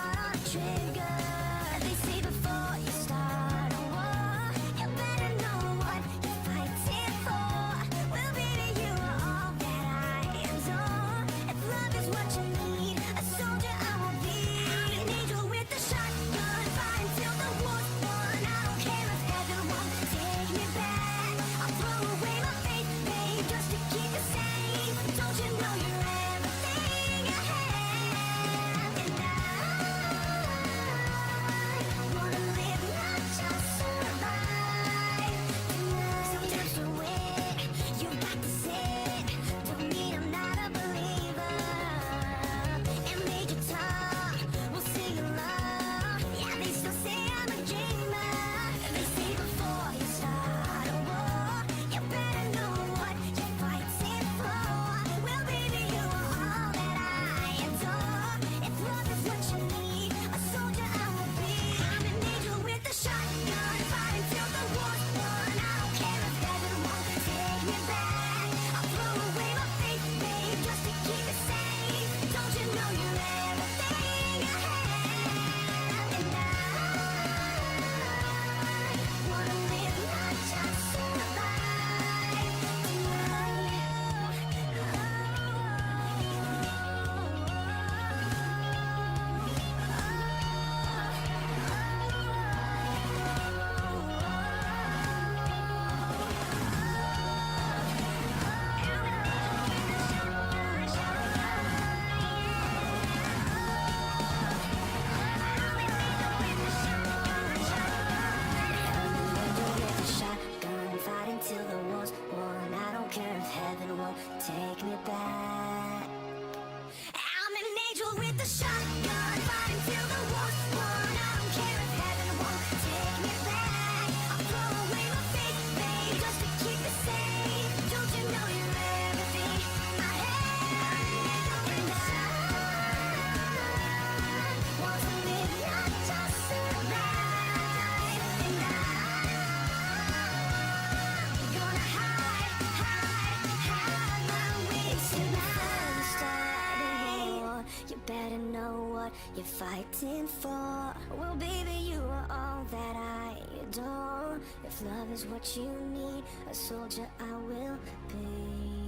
heart on a trigger. They say before you start a war, you better know what you're fighting for. Well, baby, you are all that I adore. If love is what you need, a soldier I will be. I'm an angel with a shotgun, fighting till the war's won. I don't care if heaven won't take me back. I'll throw away my faith, babe, just to keep it safe. Don't you know you're everything I have? And I wanna live, not just survive. So just away, you got to say, don't mean I'm not a believer. And Major Tom will sing along. Yeah, they still say I'm a dreamer. They say before you start a war, you better know what you're fighting for. Well, baby, you are all that I adore. If love is what you need, a soldier I will be. I'm an angel with a shotgun, fighting till the war's won. I don't care if heaven won't take me back. I'll throw away my faith, babe, just to keep it safe. Don't you know you're everything I have? And I wanna live, not just survive. Shotgun, fighting till the war's won. I don't care if heaven won't take me back. I'm an angel with a shotgun, fighting till the war's won. I don't care if heaven won't take me back. I'll throw away my faith, babe, just to keep it safe. Don't you know you're everything I have? And I want to live, not just survive. And I'm gonna hide my wings tonight. Starting a war, you better know what you're fighting for. Well, baby, you are all that I adore. If love is what you need, a soldier I will be.